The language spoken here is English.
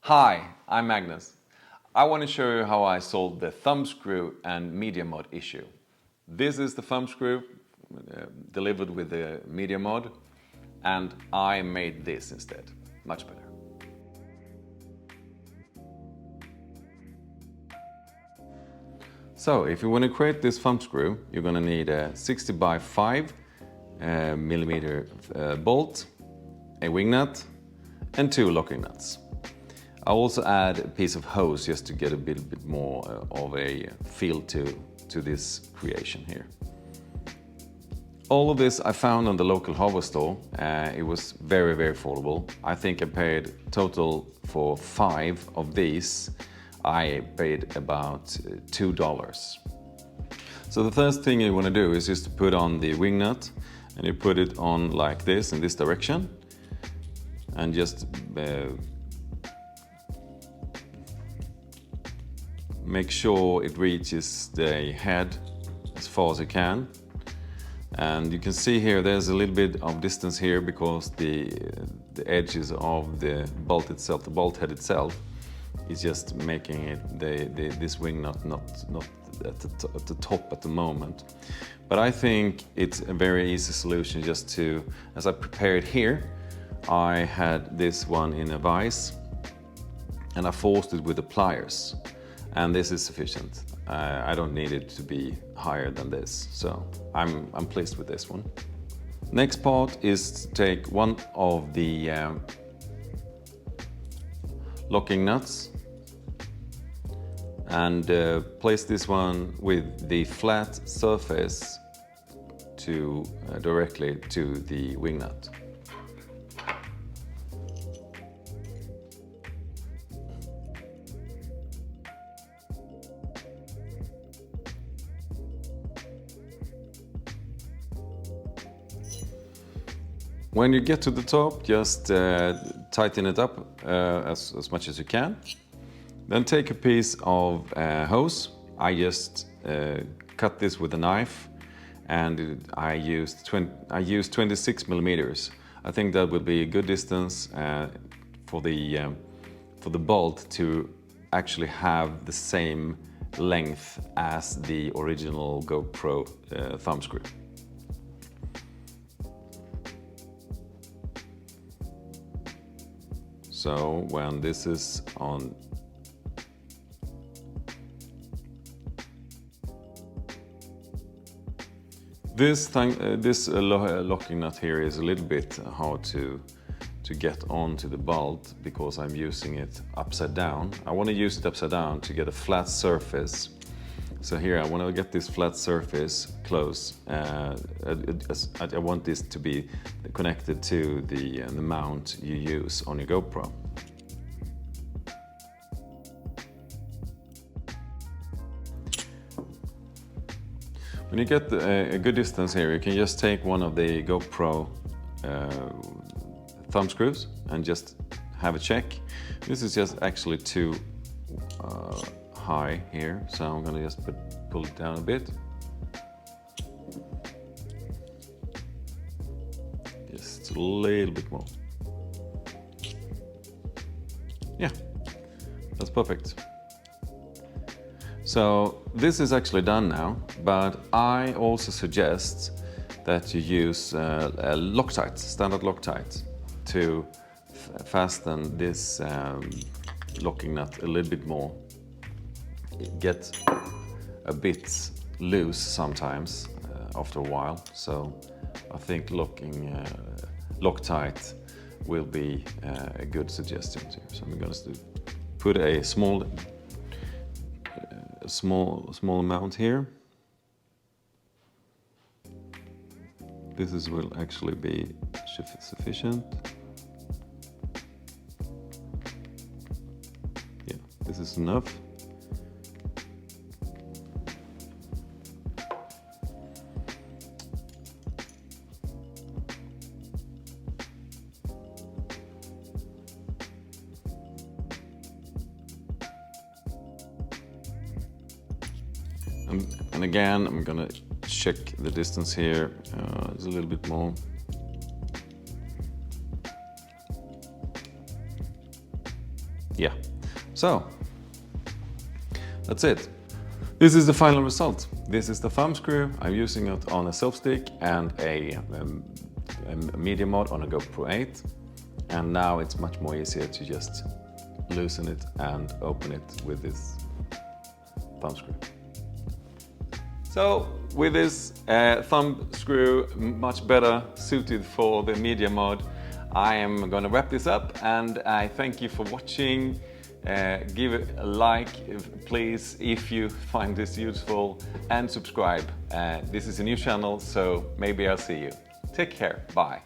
Hi, I'm Magnus. I want to show you how I solved the thumb screw and media mod issue. This is the thumb screw delivered with the media mod, and I made this instead. Much better. So if you want to create this thumb screw, you're going to need a 60 by 5 millimeter bolt, a wing nut, and 2 locking nuts. I also add a piece of hose just to get a bit more of a feel to this creation here. All of this I found on the local hardware store. It was very affordable. I think I paid total for 5 of these. I paid about $2. So the first thing you want to do is just to put on the wing nut, and you put it on like this in this direction, and just make sure it reaches the head as far as you can. And you can see here there's a little bit of distance here because the edges of the bolt itself, the bolt head itself, is just making it this wing nut not at the top at the moment. But I think it's a very easy solution just to, as I prepared here, I had this one in a vise and I forced it with the pliers. And this is sufficient. I don't need it to be higher than this, so I'm pleased with this one. Next part is to take one of the locking nuts and place this one with the flat surface directly to the wing nut. When you get to the top, just tighten it up as much as you can. Then take a piece of hose. I just cut this with a knife, and I used 26 millimeters. I think that would be a good distance for the bolt to actually have the same length as the original GoPro thumb screw. So when this is on, this locking nut here is a little bit hard to get onto the bolt because I'm using it upside down. I want to use it upside down to get a flat surface. So here I want to get this flat surface close. I want this to be connected to the mount you use on your GoPro. When you get a good distance here, you can just take one of the GoPro thumb screws and just have a check. This is just actually too high here, so I'm gonna just pull it down a bit. Just a little bit more. Yeah, that's perfect. So this is actually done now, but I also suggest that you use a Loctite, standard Loctite, to fasten this locking nut a little bit more. It gets a bit loose sometimes after a while, so I think Loctite will be a good suggestion here. So I'm going to put a small amount here. This will actually be sufficient. Yeah, this is enough. And again, I'm gonna check the distance here. It's a little bit more. Yeah, so that's it. This is the final result. This is the thumb screw. I'm using it on a soap stick and a media mod on a GoPro 8. And now it's much more easier to just loosen it and open it with this thumb screw. So with this thumb screw much better suited for the media mod, I am going to wrap this up, and I thank you for watching. Give it a like, please, if you find this useful, and subscribe. This is a new channel, so maybe I'll see you. Take care. Bye.